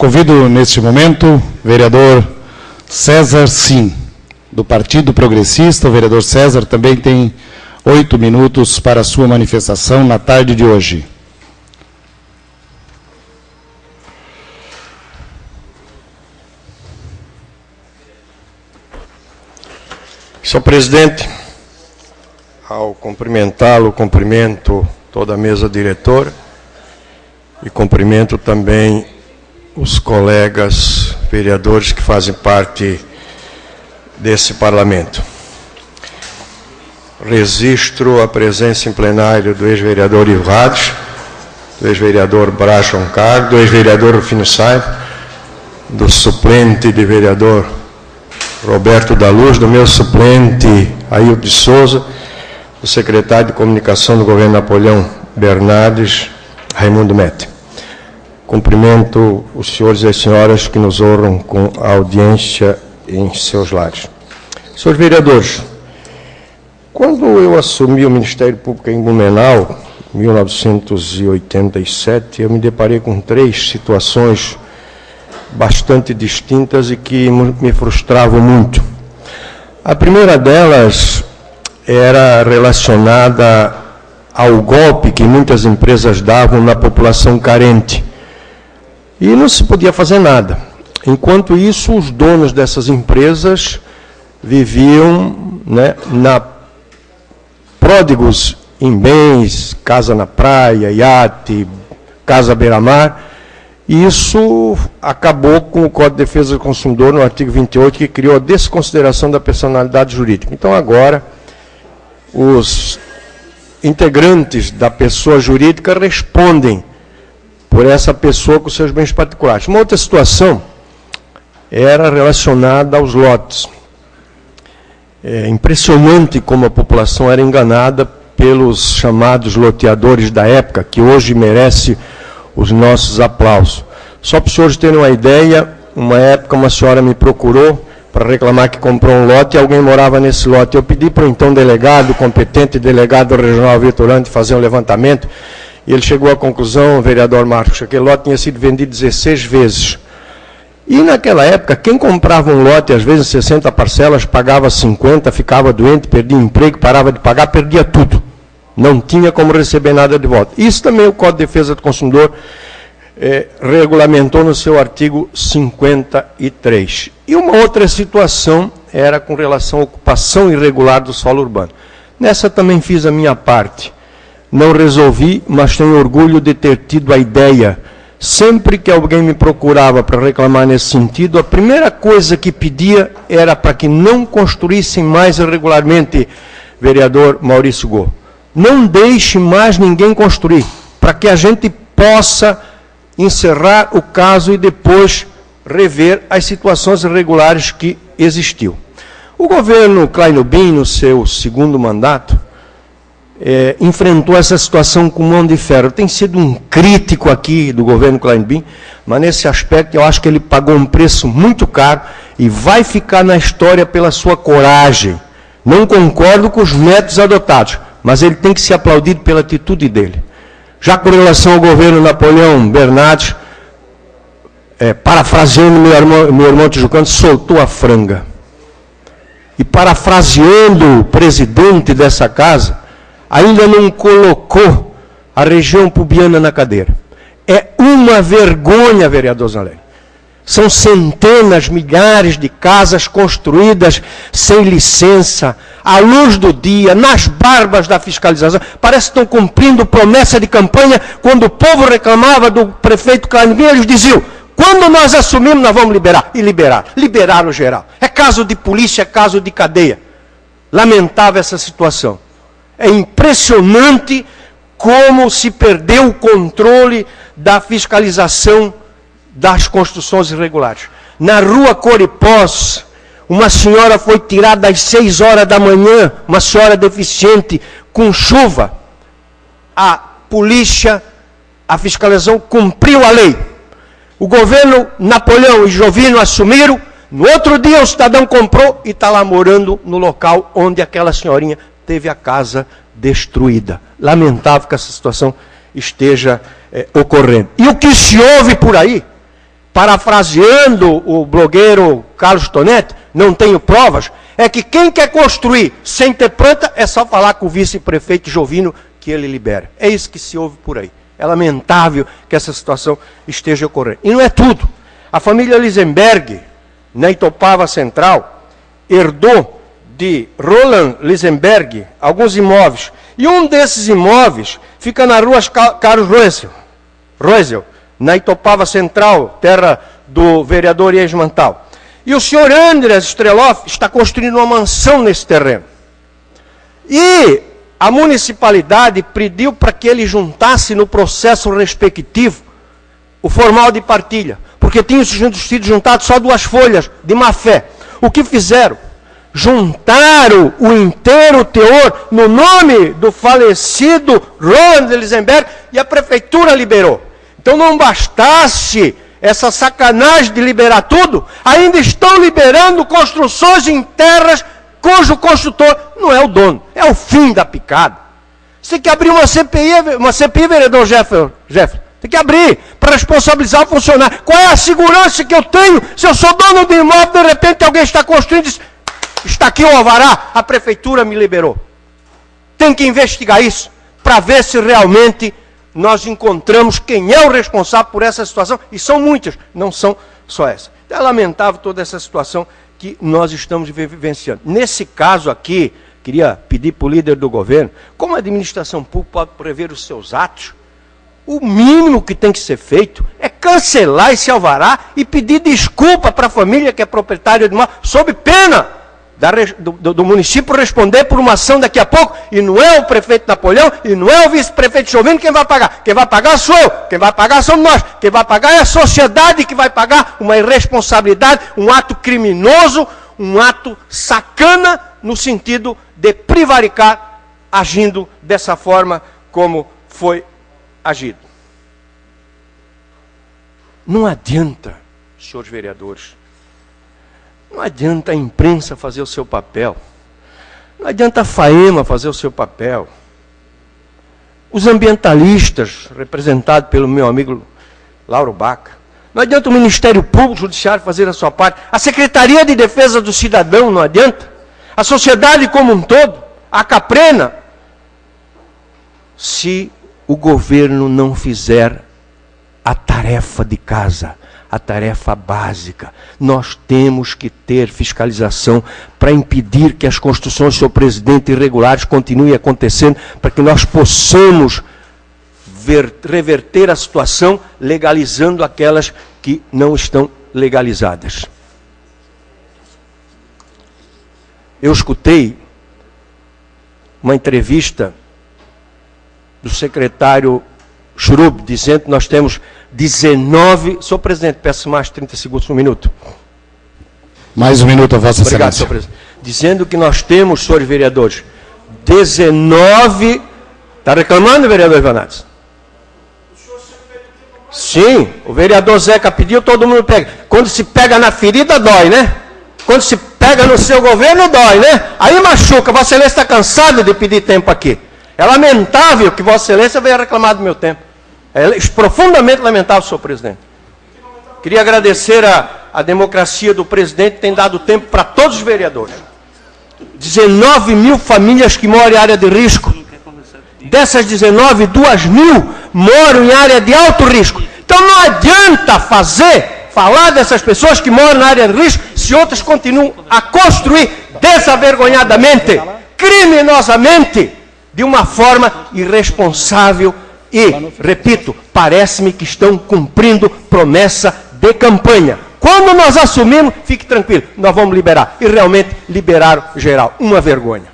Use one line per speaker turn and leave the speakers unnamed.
Convido, neste momento, o vereador César Sim, do Partido Progressista. O vereador César também tem 8 minutos para a sua manifestação na tarde de hoje.
Senhor presidente, ao cumprimentá-lo, cumprimento toda a mesa diretora e cumprimento também os colegas vereadores que fazem parte desse parlamento. Registro a presença em plenário do ex-vereador Ivo Hades, do ex-vereador Brás João Carlos, do ex-vereador Rufino Saiba, do suplente de vereador Roberto da Luz, do meu suplente Ailton de Souza, do secretário de Comunicação do governo Napoleão Bernardes, Raimundo Mete. Cumprimento os senhores e as senhoras que nos honram com a audiência em seus lares. Senhores vereadores, quando eu assumi o Ministério Público em Blumenau, em 1987, eu me deparei com 3 situações bastante distintas e que me frustravam muito. A primeira delas era relacionada ao golpe que muitas empresas davam na população carente. E não se podia fazer nada. Enquanto isso, os donos dessas empresas viviam, né, pródigos em bens, casa na praia, iate, casa beira-mar. E isso acabou com o Código de Defesa do Consumidor, no artigo 28, que criou a desconsideração da personalidade jurídica. Então, agora, os integrantes da pessoa jurídica respondem por essa pessoa com seus bens particulares. Uma outra situação era relacionada aos lotes. É impressionante como a população era enganada pelos chamados loteadores da época, que hoje merece os nossos aplausos. Só para os senhores terem uma ideia, uma época uma senhora me procurou para reclamar que comprou um lote e alguém morava nesse lote. Eu pedi para o então delegado, competente delegado regional Vitorante, fazer um levantamento, e ele chegou à conclusão, vereador Marcos, que aquele lote tinha sido vendido 16 vezes. E naquela época, quem comprava um lote, às vezes 60 parcelas, pagava 50, ficava doente, perdia emprego, parava de pagar, perdia tudo. Não tinha como receber nada de volta. Isso também o Código de Defesa do Consumidor regulamentou no seu artigo 53. E uma outra situação era com relação à ocupação irregular do solo urbano. Nessa também fiz a minha parte. Não resolvi, mas tenho orgulho de ter tido a ideia. Sempre que alguém me procurava para reclamar nesse sentido, a primeira coisa que pedia era para que não construíssem mais irregularmente, vereador Maurício Gô. Não deixe mais ninguém construir, para que a gente possa encerrar o caso e depois rever as situações irregulares que existiu. O governo Kleinobin, no seu segundo mandato, enfrentou essa situação com mão de ferro. Tem sido um crítico aqui do governo Kleinobin, mas nesse aspecto eu acho que ele pagou um preço muito caro e vai ficar na história pela sua coragem. Não concordo com os métodos adotados, mas ele tem que ser aplaudido pela atitude dele. Já com relação ao governo Napoleão Bernardes, parafraseando meu irmão tijucano, soltou a franga. E parafraseando o presidente dessa casa, ainda não colocou a região pubiana na cadeira. É uma vergonha, vereador Zanelli. São centenas, milhares de casas construídas sem licença, à luz do dia, nas barbas da fiscalização. Parece que estão cumprindo promessa de campanha. Quando o povo reclamava do prefeito Kleinobin, eles diziam: quando nós assumimos, nós vamos liberar. E liberaram geral. É caso de polícia, é caso de cadeia. Lamentável essa situação. É impressionante como se perdeu o controle da fiscalização das construções irregulares. Na rua Coripós, uma senhora foi tirada às 6 horas da manhã, uma senhora deficiente, com chuva. A polícia, a fiscalização cumpriu a lei. O governo Napoleão e Jovino assumiram, no outro dia o cidadão comprou e está lá morando no local onde aquela senhorinha teve a casa destruída. Lamentável que essa situação esteja ocorrendo. E o que se ouve por aí parafraseando o blogueiro Carlos Tonetti, não tenho provas, é que quem quer construir sem ter planta é só falar com o vice-prefeito Jovino que ele libera. É isso que se ouve por aí. É lamentável que essa situação esteja ocorrendo. E não é tudo. A família Lisenberg, na Itopava Central, herdou de Roland Lisenberg alguns imóveis. E um desses imóveis fica na rua Carlos Roesel, na Itopava Central, terra do vereador Ies Mantal. E o senhor Andreas Streloff está construindo uma mansão nesse terreno. E a municipalidade pediu para que ele juntasse no processo respectivo o formal de partilha, porque tinham sido juntados só 2 folhas de má fé. O que fizeram? Juntaram o inteiro teor no nome do falecido Roland Lisenberg e a prefeitura liberou. Então não bastasse essa sacanagem de liberar tudo, ainda estão liberando construções em terras cujo construtor não é o dono, é o fim da picada. Você tem que abrir uma CPI, vereador Jefferson, tem que abrir para responsabilizar o funcionário. Qual é a segurança que eu tenho se eu sou dono do imóvel, de repente alguém está construindo e diz, está aqui o alvará, a prefeitura me liberou. Tem que investigar isso para ver se realmente nós encontramos quem é o responsável por essa situação, e são muitas, não são só essa. É lamentável toda essa situação que nós estamos vivenciando. Nesse caso aqui, queria pedir para o líder do governo, como a administração pública pode prever os seus atos, o mínimo que tem que ser feito é cancelar esse alvará e pedir desculpa para a família que é proprietária de imóvel, sob pena do município responder por uma ação daqui a pouco, e não é o prefeito Napoleão, e não é o vice-prefeito Jovino quem vai pagar. Quem vai pagar sou eu, quem vai pagar somos nós, quem vai pagar é a sociedade que vai pagar uma irresponsabilidade, um ato criminoso, um ato sacana, no sentido de prevaricar, agindo dessa forma como foi agido. Não adianta, senhores vereadores, não adianta a imprensa fazer o seu papel. Não adianta a FAEMA fazer o seu papel. Os ambientalistas, representados pelo meu amigo Lauro Baca. Não adianta o Ministério Público, o Judiciário fazer a sua parte. A Secretaria de Defesa do Cidadão não adianta. A sociedade como um todo, a Caprena. Se o governo não fizer a tarefa de casa, a tarefa básica. Nós temos que ter fiscalização para impedir que as construções, senhor presidente, irregulares continuem acontecendo, para que nós possamos reverter a situação legalizando aquelas que não estão legalizadas. Eu escutei uma entrevista do secretário Schrub, dizendo que nós temos 19... Senhor presidente, peço mais 30 segundos, um minuto.
Mais um minuto, a Vossa Excelência.
Obrigado, senhor presidente. Dizendo que nós temos, senhores vereadores, 19... Está reclamando, vereador Ivanates? Sim, o vereador Zeca pediu, todo mundo pega. Quando se pega na ferida, dói, né? Quando se pega no seu governo, dói, né? Aí machuca. Vossa Excelência está cansado de pedir tempo aqui. É lamentável que Vossa Excelência venha reclamar do meu tempo. É profundamente lamentável, senhor presidente. Queria agradecer a democracia do presidente, que tem dado tempo para todos os vereadores. 19 mil famílias que moram em área de risco. Dessas 19, 2 mil moram em área de alto risco. Então não adianta falar dessas pessoas que moram na área de risco, se outras continuam a construir desavergonhadamente, criminosamente, de uma forma irresponsável e, repito, parece-me que estão cumprindo promessa de campanha. Quando nós assumimos, fique tranquilo, nós vamos liberar. E realmente liberaram geral. Uma vergonha.